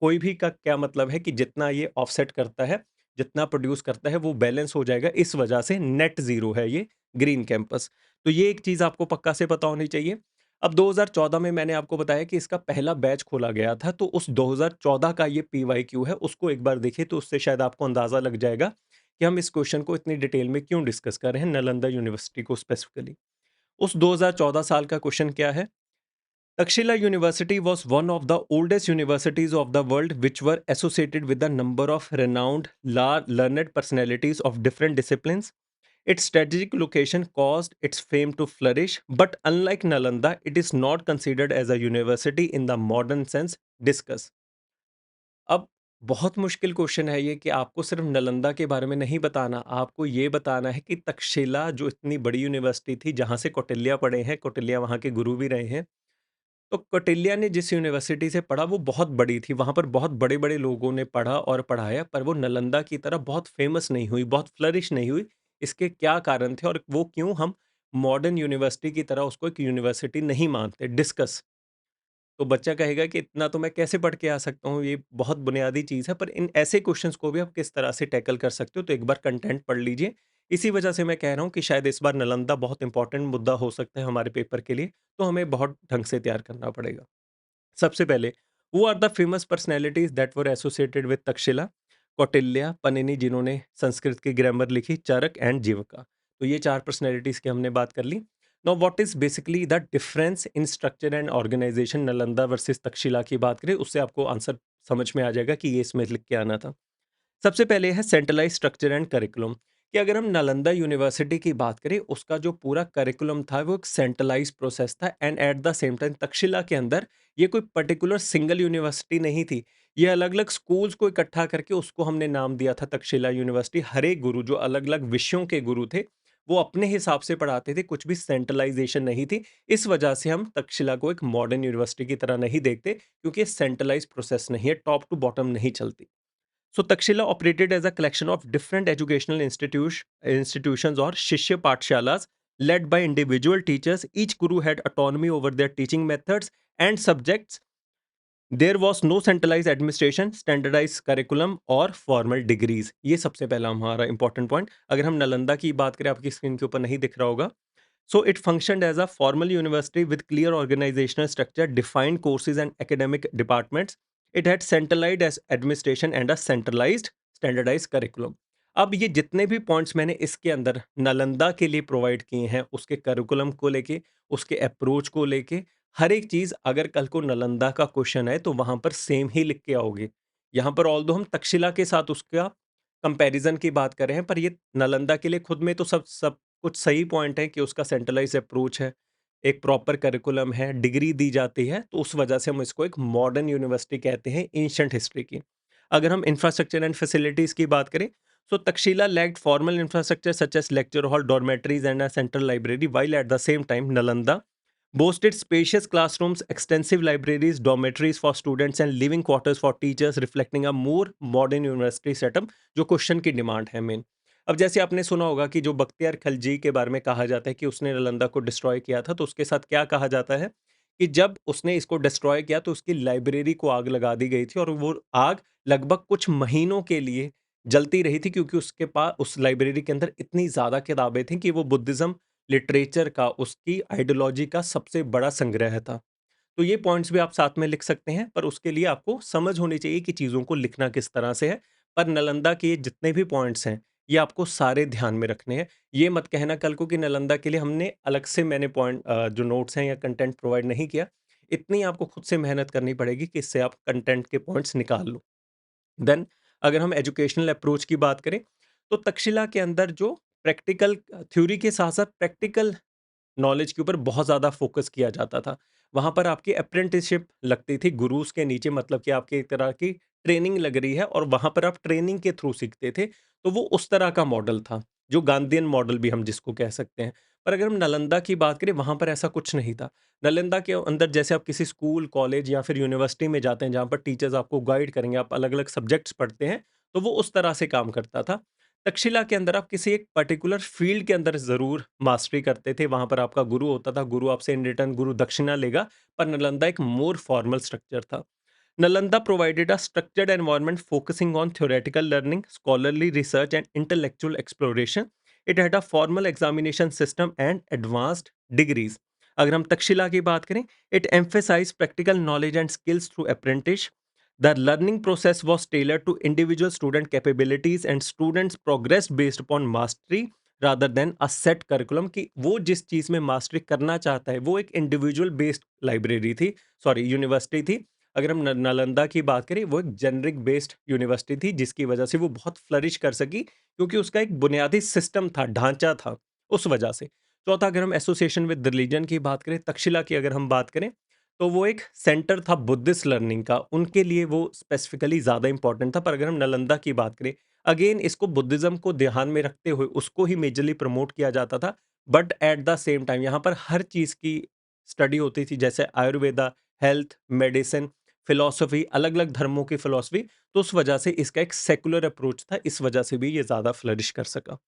कोई भी का क्या मतलब है कि जितना ये ऑफसेट करता है, जितना प्रोड्यूस करता है, वो बैलेंस हो जाएगा। इस वजह से नेट जीरो है ये ग्रीन कैंपस। तो ये एक चीज आपको पक्का से पता होनी चाहिए। अब 2014 में मैंने आपको बताया कि इसका पहला बैच खोला गया था, तो उस 2014 का ये पीवाईक्यू है, उसको एक बार देखिए तो उससे शायद आपको अंदाजा लग जाएगा कि हम इस क्वेश्चन को इतनी डिटेल में क्यों डिस्कस कर रहे हैं, नालंदा यूनिवर्सिटी को स्पेसिफिकली। उस 2014 साल का क्वेश्चन क्या है? Takshashila university was one of the oldest universities of the world which were associated with a number of renowned learned personalities of different disciplines. Its strategic location caused its fame to flourish, but unlike Nalanda, it is not considered as a university in the modern sense. Discuss. अब बहुत मुश्किल question है ये कि आपको सिर्फ नालंदा के बारे में नहीं बताना, आपको ये बताना है कि तक्षशिला जो इतनी बड़ी यूनिवर्सिटी थी, जहाँ से कौटिल्य पढ़े हैं, कौटिल्य वहाँ के गुरु भी रहे हैं। तो कौटिल्य ने जिस यूनिवर्सिटी से पढ़ा वो बहुत बड़ी थी, वहाँ पर बहुत बड़े-बड़े लोगों ने पढ़ा और पढ़ाया, पर वो नालंदा की तरह बहुत फेमस नहीं हुई, बहुत फ्लरिश नहीं हुई। इसके क्या कारण थे और वो क्यों हम मॉडर्न यूनिवर्सिटी की तरह उसको एक यूनिवर्सिटी नहीं मानते? डिस्कस। तो बच्चा कहेगा कि इतना तो मैं कैसे पढ़ के आ सकता हूँ, ये बहुत बुनियादी चीज़ है, पर इन ऐसे क्वेश्चंस को भी आप किस तरह से टैकल कर सकते हो, तो एक बार कंटेंट पढ़ लीजिए। इसी वजह से मैं कह रहा हूँ कि शायद इस बार नालंदा बहुत इंपॉर्टेंट मुद्दा हो सकता है हमारे पेपर के लिए, तो हमें बहुत ढंग से तैयार करना पड़ेगा। सबसे पहले, who are the famous personalities that were associated with Takshashila? Kautilya, Panini जिन्होंने संस्कृत की ग्रामर लिखी, चरक एंड जीवका। तो ये चार पर्सनैलिटीज की हमने बात कर ली। Now what is basically the difference in structure and organisation Nalanda versus Takshashila की बात करें, उससे आपको आंसर समझ में आ जाएगा कि ये इसमें लिख के आना था। सबसे पहले है सेंट्रलाइज स्ट्रक्चर एंड करिकुलम, कि अगर हम नालंदा यूनिवर्सिटी की बात करें, उसका जो पूरा करिकुलम था वो एक सेंट्रलाइज प्रोसेस था। And at the same time Takshashila के अंदर ये कोई पर्टिकुलर सिंगल यूनिवर्सिटी नहीं थी, ये अलग अलग स्कूल्स को इकट्ठा करके उसको हमने नाम दिया था तक्षशिला यूनिवर्सिटी। हर एक गुरु जो अलग अलग विषयों के गुरु थे, वो अपने हिसाब से पढ़ाते थे, कुछ भी सेंट्रलाइजेशन नहीं थी। इस वजह से हम तक्षशिला को एक मॉडर्न यूनिवर्सिटी की तरह नहीं देखते, क्योंकि ये सेंट्रलाइज प्रोसेस नहीं है, टॉप टू बॉटम नहीं चलती। So Takshila operated as a collection of different educational institutions or Shishya Pathshalas led by individual teachers. Each guru had autonomy over their teaching methods and subjects. There was no centralized administration, standardized curriculum और formal degrees. ये सबसे पहला हमारा important point। अगर हम नालंदा की बात करें, आपकी स्क्रीन के ऊपर नहीं दिख रहा होगा, so it functioned as a formal university with clear organizational structure, defined courses and academic departments. It had centralized as administration and a centralized standardized curriculum. अब ये जितने भी पॉइंट्स मैंने इसके अंदर नालंदा के लिए प्रोवाइड किए हैं, उसके करिकुलम को लेके, उसके अप्रोच को लेके, हर एक चीज़ अगर कल को नालंदा का क्वेश्चन है तो वहाँ पर सेम ही लिख के आओगे। यहाँ पर ऑल्दो हम तक्षशिला के साथ उसका कंपैरिजन की बात कर रहे हैं, पर ये नालंदा के लिए खुद में तो सब सब कुछ सही पॉइंट है कि उसका सेंट्रलाइज़ अप्रोच है, एक प्रॉपर करिकुलम है, डिग्री दी जाती है, तो उस वजह से हम इसको एक मॉडर्न यूनिवर्सिटी कहते हैं एंशिएंट हिस्ट्री की। अगर हम इंफ्रास्ट्रक्चर एंड फैसिलिटीज़ की बात करें, so Takshila lacked formal infrastructure such as lecture hall, dormitories, and a central library, while at the same time Nalanda boasted spacious classrooms, extensive libraries, dormitories for students, and living quarters for teachers, reflecting a more modern university setup, जो question की demand है main. अब जैसे आपने सुना होगा कि जो बख्तियार खिलजी के बारे में कहा जाता है कि उसने नालंदा को डिस्ट्रॉय किया था, तो उसके साथ क्या कहा जाता है कि जब उसने इसको डिस्ट्रॉय किया तो उसकी लाइब्रेरी को आग लगा दी गई थी, और वो आग लगभग कुछ महीनों के लिए जलती रही थी, क्योंकि उसके पास उस लाइब्रेरी के अंदर इतनी ज़्यादा किताबें थीं कि वो बुद्धिज़्म लिटरेचर का, उसकी आइडियोलॉजी का सबसे बड़ा संग्रह था। तो ये पॉइंट्स भी आप साथ में लिख सकते हैं, पर उसके लिए आपको समझ होनी चाहिए कि चीज़ों को लिखना किस तरह से है। पर नालंदा के जितने भी पॉइंट्स हैं, ये आपको सारे ध्यान में रखने हैं। ये मत कहना कल को कि नालंदा के लिए हमने अलग से मैंने जो नोट्स हैं या कंटेंट प्रोवाइड नहीं किया। इतनी आपको खुद से मेहनत करनी पड़ेगी कि इससे आप कंटेंट के पॉइंट्स निकाल लो। देन अगर हम एजुकेशनल अप्रोच की बात करें, तो तक्षशिला के अंदर जो प्रैक्टिकल थ्योरी के साथ-साथ प्रैक्टिकल नॉलेज के ऊपर बहुत ज़्यादा फ़ोकस किया जाता था। वहाँ पर आपकी अप्रेंटिसशिप लगती थी गुरुज़ के नीचे, मतलब कि आपकी एक तरह की ट्रेनिंग लग रही है और वहाँ पर आप ट्रेनिंग के थ्रू सीखते थे। तो वो उस तरह का मॉडल था, जो गांधीयन मॉडल भी हम जिसको कह सकते हैं। पर अगर हम नालंदा की बात करें, वहाँ पर ऐसा कुछ नहीं था। नालंदा के अंदर जैसे आप किसी स्कूल, कॉलेज या फिर यूनिवर्सिटी में जाते हैं, जहाँ पर टीचर्स आपको गाइड करेंगे, आप अलग-अलग सब्जेक्ट्स पढ़ते हैं, तो वो उस तरह से काम करता था। तक्षशिला के अंदर आप किसी एक पर्टिकुलर फील्ड के अंदर ज़रूर मास्टरी करते थे, वहाँ पर आपका गुरु होता था, गुरु आपसे इन रिटर्न गुरु दक्षिणा लेगा, पर नालंदा एक मोर फॉर्मल स्ट्रक्चर था। Nalanda provided a structured environment focusing on theoretical learning, scholarly research, and intellectual exploration. It had a formal examination system and advanced degrees. अगर हम तक्षशिला की बात करें, it emphasized practical knowledge and skills through apprentice. The learning process was tailored to individual student capabilities and students progressed based upon mastery rather than a set curriculum कि वो जिस चीज़ में mastery करना चाहता है, वो एक इंडिविजुअल बेस्ड लाइब्रेरी थी, सॉरी यूनिवर्सिटी थी। अगर हम नालंदा की बात करें, वो एक जेनरिक बेस्ड यूनिवर्सिटी थी, जिसकी वजह से वो बहुत फ्लरिश कर सकी, क्योंकि उसका एक बुनियादी सिस्टम था, ढांचा था, उस वजह से। चौथा, अगर हम एसोसिएशन विद रिलीजन की बात करें, तक्षशिला की अगर हम बात करें, तो वो एक सेंटर था बुद्धिस्ट लर्निंग का, उनके लिए वो स्पेसिफिकली ज़्यादा इंपॉर्टेंट था। पर अगर हम नालंदा की बात करें, अगेन इसको बुद्धिज्म को ध्यान में रखते हुए उसको ही मेजरली प्रमोट किया जाता था, but at the same time यहाँ पर हर चीज़ की स्टडी होती थी, जैसे आयुर्वेदा, हेल्थ, मेडिसिन, फिलॉसफी, अलग-अलग धर्मों की फिलॉसफी, तो उस वजह से इसका एक सेक्युलर अप्रोच था, इस वजह से भी ये ज़्यादा फ्लरिश कर सका।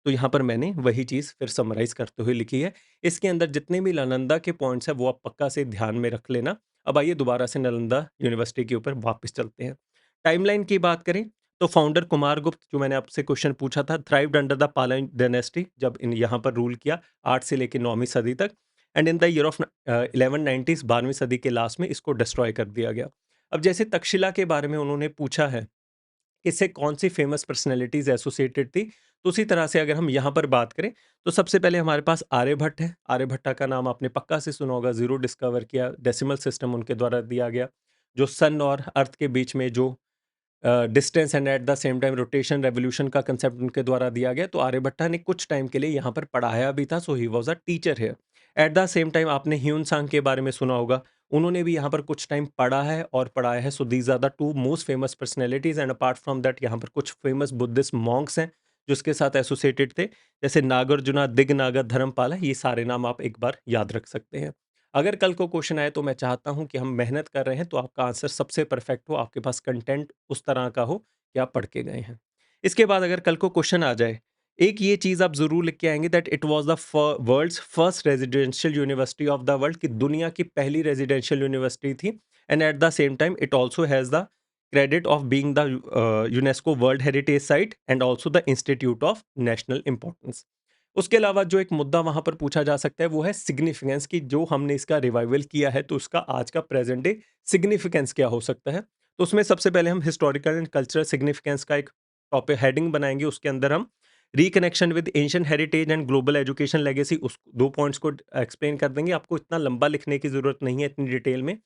तो यहाँ पर मैंने वही चीज़ फिर समराइज़ करते हुए लिखी है। इसके अंदर जितने भी नालंदा के पॉइंट्स हैं, वो आप पक्का से ध्यान में रख लेना। अब आइए दोबारा से नालंदा यूनिवर्सिटी के ऊपर वापस चलते हैं। टाइमलाइन की बात करें, तो फाउंडर कुमारगुप्त, जो मैंने आपसे क्वेश्चन पूछा था, थ्राइव्ड अंडर द पाला डायनेस्टी, जब इन यहाँ पर रूल किया 8 से लेके 9वीं सदी तक, and in the year of 1190s, 12वीं सदी के लास्ट में इसको डिस्ट्रॉय कर दिया गया। अब जैसे तक्षशिला के बारे में उन्होंने पूछा है, इससे कौन-सी फेमस पर्सनैलिटीज़ एसोसिएटेड थी, तो उसी तरह से अगर हम यहाँ पर बात करें, तो सबसे पहले हमारे पास आर्यभट्ट है। आर्यभट्टा का नाम आपने पक्का से सुना होगा, ज़ीरो डिस्कवर किया, डेसिमल सिस्टम उनके द्वारा दिया गया। जो सन और अर्थ के बीच में जो distance and at the same time rotation revolution का कंसेप्ट उनके द्वारा दिया गया, तो आर्यभट्टा ने कुछ टाइम के लिए यहाँ पर पढ़ाया भी था, so he was a teacher here. At the same time आपने ह्यून सांग के बारे में सुना होगा, उन्होंने भी यहाँ पर कुछ टाइम पढ़ा है और पढ़ाया है, so these are the 2 most famous personalities, and apart from that यहाँ पर कुछ फेमस बुद्धिस्ट मॉन्क्स हैं, जो इसके साथ एसोसिएटेड थे, जैसे नागार्जुना, दिगनागा, धर्मपाला, ये सारे नाम आप एक बार याद रख सकते हैं। अगर कल को क्वेश्चन आए, तो मैं चाहता हूँ कि हम मेहनत कर रहे हैं, तो आपका आंसर सबसे परफेक्ट हो, आपके पास कंटेंट उस तरह का हो कि आप पढ़ के गए हैं। इसके बाद अगर कल को क्वेश्चन आ जाए, एक ये चीज़ आप ज़रूर लिख के आएँगे, दैट इट वाज़ द फ world's first residential university of the world, कि दुनिया की पहली रेजिडेंशियल यूनिवर्सिटी थी, and at the same time it also has the credit of being the UNESCO world heritage site and also the institute of national importance. उसके अलावा जो एक मुद्दा वहाँ पर पूछा जा सकता है, वो है सिग्निफिकेंस, कि जो हमने इसका रिवाइवल किया है, तो उसका आज का प्रेज़ेंट डे सिग्निफिकेंस क्या हो सकता है? तो उसमें सबसे पहले हम हिस्टोरिकल एंड कल्चरल सिग्निफिकेंस का एक टॉपिक हेडिंग बनाएँगे, उसके अंदर हम reconnection with ancient heritage and global education legacy, उस 2 पॉइंट्स को एक्सप्लेन कर देंगे। आपको इतना लंबा लिखने की ज़रूरत नहीं है, इतनी डिटेल में।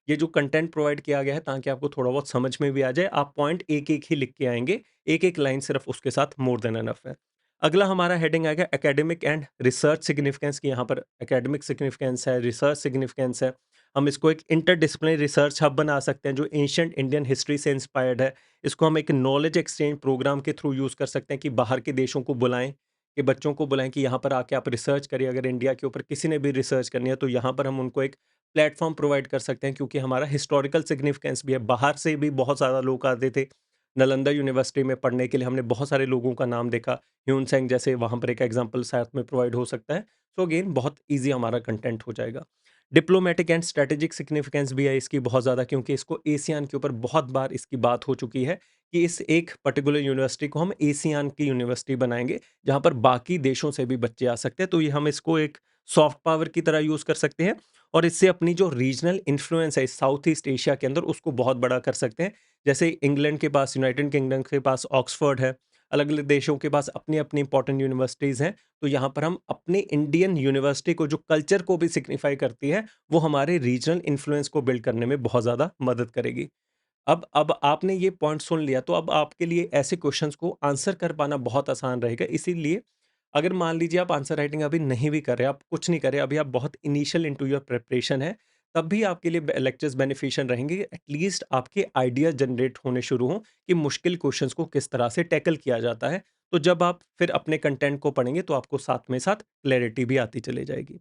ये जो कंटेंट प्रोवाइड किया गया है, ताकि आपको थोड़ा बहुत समझ में भी आ जाए, आप पॉइंट एक-एक ही लिख के आएँगे, एक-एक लाइन सिर्फ़ उसके साथ मोर देन इनफ है। अगला हमारा हेडिंग आएगा एकेडमिक एंड रिसर्च सिग्निफिकेंस, की यहाँ पर एकेडमिक सिग्निफिकेंस है, रिसर्च सिग्निफिकेंस है। हम इसको एक इंटरडिसिप्लिनरी रिसर्च हब बना सकते हैं, जो एंशिएंट इंडियन हिस्ट्री से इंस्पायर्ड है। इसको हम एक नॉलेज एक्सचेंज प्रोग्राम के थ्रू यूज़ कर सकते हैं, कि बाहर के देशों को बुलाएँ, कि बच्चों को बुलाएँ कि यहाँ पर आके आप रिसर्च करिए। अगर इंडिया के ऊपर किसी ने भी रिसर्च करनी है, तो यहाँ पर हम उनको एक प्लेटफ़ॉर्म प्रोवाइड कर सकते हैं, क्योंकि हमारा हिस्टोरिकल सिग्निफिकेंस भी है। बाहर से भी बहुत ज़्यादा लोग आते थे नालंदा यूनिवर्सिटी में पढ़ने के लिए, हमने बहुत सारे लोगों का नाम देखा। ह्यून सेंग जैसे, वहाँ पर एक एग्ज़ाम्पल साथ में प्रोवाइड हो सकता है। सो अगेन बहुत ईज़ी हमारा कंटेंट हो जाएगा। डिप्लोमैटिक एंड स्ट्रैटेजिक सिग्निफिकेंस भी है इसकी बहुत ज़्यादा, क्योंकि इसको एशियान के ऊपर बहुत बार इसकी बात हो चुकी है, कि इस एक पर्टिकुलर यूनिवर्सिटी को हम एशियान की यूनिवर्सिटी बनाएँगे, जहाँ पर बाकी देशों से भी बच्चे आ सकते हैं। तो ये हम इसको एक सॉफ्ट पावर की तरह यूज़ कर सकते हैं, और इससे अपनी जो रीजनल इन्फ्लुएंस है साउथ ईस्ट एशिया के अंदर, उसको बहुत बड़ा कर सकते हैं। जैसे इंग्लैंड के पास, यूनाइटेड किंगडम के पास ऑक्सफोर्ड है, अलग-अलग देशों के पास अपनी-अपनी इंपॉर्टेंट यूनिवर्सिटीज़ हैं। तो यहाँ पर हम अपने इंडियन यूनिवर्सिटी को, जो कल्चर को भी सिग्निफाई करती है, वो हमारे रीजनल इन्फ्लुएंस को बिल्ड करने में बहुत ज़्यादा मदद करेगी। अब आपने ये पॉइंट सुन लिया, तो अब आपके लिए ऐसे क्वेश्चंस को आंसर कर पाना बहुत आसान रहेगा। इसीलिए अगर मान लीजिए आप आंसर राइटिंग अभी नहीं भी कर रहे, आप कुछ नहीं कर रहे, अभी आप बहुत इनिशियल इनटू योर प्रिपरेशन है, तब भी आपके लिए लेक्चर्स बेनिफिशियल रहेंगे। एटलीस्ट आपके आइडिया जनरेट होने शुरू हों कि मुश्किल क्वेश्चंस को किस तरह से टैकल किया जाता है। तो जब आप फिर अपने कंटेंट को पढ़ेंगे तो आपको साथ में साथ क्लैरिटी भी आती चली जाएगी।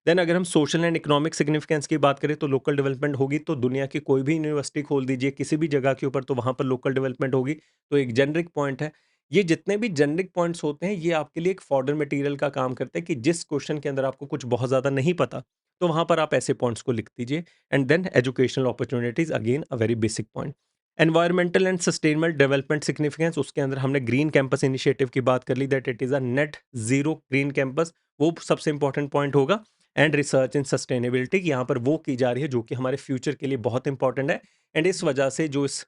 देन अगर हम सोशल एंड इकोनॉमिक सिग्निफिकेंस की बात करें तो लोकल डेवलपमेंट होगी तो दुनिया की कोई भी यूनिवर्सिटी खोल दीजिए किसी भी जगह के ऊपर, तो वहाँ पर लोकल डेवलपमेंट होगी। तो एक जेनरिक पॉइंट है। ये जितने भी जेनरिक पॉइंट्स होते हैं ये आपके लिए एक फॉर्डर मटेरियल का काम करते हैं कि जिस क्वेश्चन के अंदर आपको कुछ बहुत ज़्यादा नहीं पता, तो वहाँ पर आप ऐसे पॉइंट्स को लिख दीजिए। And then educational opportunities again a very basic point. Environmental and sustainable development significance, उसके अंदर हमने ग्रीन कैंपस इनिशिएटिव की बात कर ली, that it is a net zero green campus, वो सबसे इंपॉर्टेंट पॉइंट होगा। एंड रिसर्च इन सस्टेनेबिलिटी, यहाँ पर वो की जा रही है जो कि हमारे फ्यूचर के लिए बहुत इंपॉर्टेंट है। एंड इस वजह से जो इस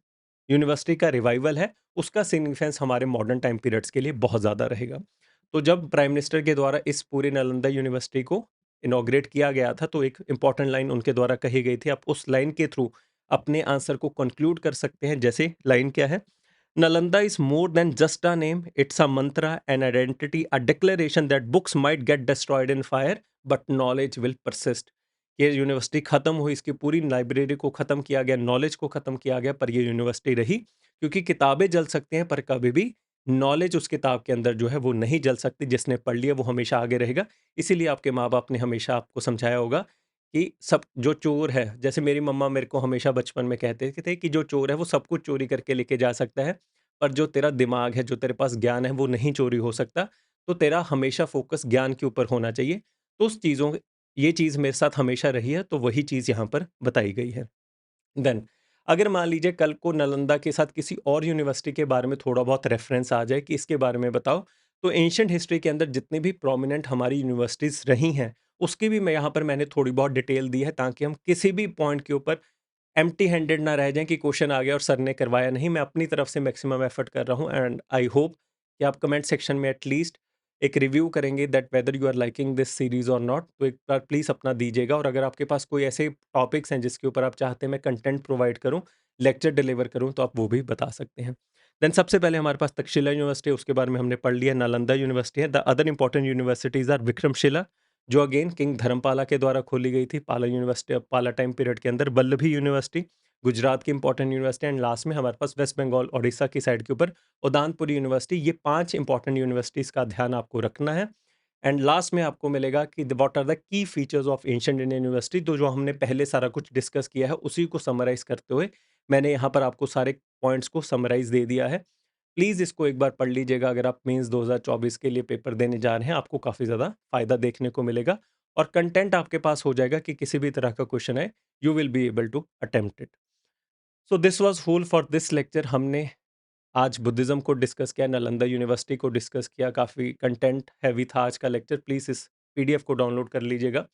यूनिवर्सिटी का रिवाइवल है, उसका सिग्निफिकेंस हमारे मॉडर्न टाइम पीरियड्स के लिए बहुत ज़्यादा रहेगा। तो जब प्राइम मिनिस्टर के द्वारा इस पूरी नालंदा यूनिवर्सिटी को इनॉग्रेट किया गया था, तो एक इंपॉर्टेंट लाइन उनके द्वारा कही गई थी। आप उस लाइन के थ्रू अपने आंसर को कंक्लूड कर सकते हैं। जैसे लाइन क्या है? Nalanda is more than just a name, it's a mantra, an identity, a declaration that books might get destroyed in fire, but knowledge will persist. ये यूनिवर्सिटी खत्म हुई, इसकी पूरी लाइब्रेरी को खत्म किया गया, नॉलेज को खत्म किया गया, पर ये यूनिवर्सिटी रही, क्योंकि किताबें जल सकती हैं पर कभी भी नॉलेज उस किताब के अंदर जो है वो नहीं जल सकती। जिसने पढ़ लिया वो हमेशा आगे रहेगा। इसीलिए आपके माँ बाप ने हमेशा आपको समझाया होगा कि सब जो चोर है, जैसे मेरी मम्मा मेरे को हमेशा बचपन में कहते थे कि जो चोर है वो सब कुछ चोरी करके लेके जा सकता है, पर जो तेरा दिमाग है, जो तेरे पास ज्ञान है, वो नहीं चोरी हो सकता। तो तेरा हमेशा फ़ोकस ज्ञान के ऊपर होना चाहिए। तो उस चीज़ों ये चीज़ मेरे साथ हमेशा रही है, तो वही चीज़ यहाँ पर बताई गई है। देन अगर मान लीजिए कल को नालंदा के साथ किसी और यूनिवर्सिटी के बारे में थोड़ा बहुत रेफ़रेंस आ जाए कि इसके बारे में बताओ, तो एंशिएंट हिस्ट्री के अंदर जितनी भी प्रोमिनेंट हमारी यूनिवर्सिटीज़ रही हैं, उसकी भी मैं यहाँ पर मैंने थोड़ी बहुत डिटेल दी है, ताकि हम किसी भी पॉइंट के ऊपर एम्प्टी हैंडेड ना रह जाएँ कि क्वेश्चन आ गया और सर ने करवाया नहीं। मैं अपनी तरफ से मैक्सिमम एफर्ट कर रहा हूँ, एंड आई होप कि आप कमेंट सेक्शन में एटलीस्ट एक रिव्यू करेंगे that whether you are liking this series और नॉट। तो एक बार प्लीज़ अपना दीजिएगा, और अगर आपके पास कोई ऐसे टॉपिक्स हैं जिसके ऊपर आप चाहते हैं मैं कंटेंट प्रोवाइड करूँ, लेक्चर डिलीवर करूँ, तो आप वो भी बता सकते हैं। देन सबसे पहले हमारे पास तक्षशिला यूनिवर्सिटी है, उसके बारे में हमने पढ़ लिया। नालंदा यूनिवर्सिटी है। The other important universities are Vikramshila, जो अगेन किंग धर्मपाला के द्वारा खोली गई थी, पाला यूनिवर्सिटी पाला टाइम पीरियड के अंदर। वल्लभी यूनिवर्सिटी गुजरात की इंपॉर्टेंट यूनिवर्सिटी। एंड लास्ट में हमारे पास वेस्ट बंगाल ओडिशा की साइड के ऊपर उदानपुर यूनिवर्सिटी। ये 5 इंपॉर्टेंट यूनिवर्सिटीज़ का ध्यान आपको रखना है। एंड लास्ट में आपको मिलेगा कि what are the key features of ancient Indian university. तो जो हमने पहले सारा कुछ डिस्कस किया है उसी को समराइज़ करते हुए मैंने यहाँ पर आपको सारे पॉइंट्स को समराइज़ दे दिया है। प्लीज़ इसको एक बार पढ़ लीजिएगा। अगर आप मेंस 2024 के लिए पेपर देने जा रहे हैं, आपको काफ़ी ज़्यादा फ़ायदा देखने को मिलेगा, और कंटेंट आपके पास हो जाएगा कि किसी भी तरह का क्वेश्चन है, you will be able to attempt it. So this was whole for this lecture. हमने आज बुद्धिज़्म को डिस्कस किया, नालंदा यूनिवर्सिटी को डिस्कस किया, काफ़ी कंटेंट हैवी था आज का लेक्चर। प्लीज़ इस पीडीएफ को डाउनलोड कर लीजिएगा।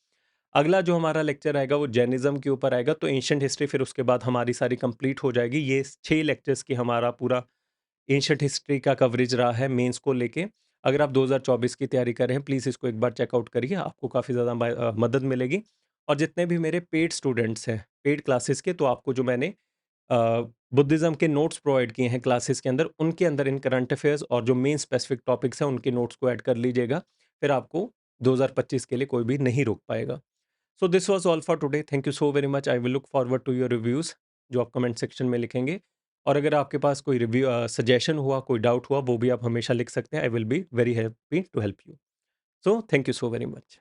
अगला जो हमारा लेक्चर आएगा वो जैनिज़्म के ऊपर आएगा, तो एंशिएंट हिस्ट्री फिर उसके बाद हमारी सारी कंप्लीट हो जाएगी। ये 6 लेक्चर्स की हमारा पूरा एंशिएंट हिस्ट्री का कवरेज रहा है मेंस को लेके। अगर आप 2024 की तैयारी कर रहे हैं, प्लीज़ इसको एक बार चेकआउट करिए, आपको काफ़ी ज़्यादा मदद मिलेगी। और जितने भी मेरे पेड स्टूडेंट्स हैं, पेड क्लासेस के, तो आपको जो मैंने अ, बुद्धिज़्म के नोट्स प्रोवाइड किए हैं क्लासेस के अंदर, उनके अंदर इन करंट अफेयर्स और जो मेन स्पेसिफिक टॉपिक्स हैं, उनके नोट्स को ऐड कर लीजिएगा। फिर आपको 2025 के लिए कोई भी नहीं रोक पाएगा। So this was all for today. Thank you so very much. I will look forward to your reviews, जो आप कमेंट सेक्शन में लिखेंगे। और अगर आपके पास कोई रिव्यू सजेशन हुआ, कोई डाउट हुआ, वो भी आप हमेशा लिख सकते हैं। I will be very happy to help you. So thank you so very much.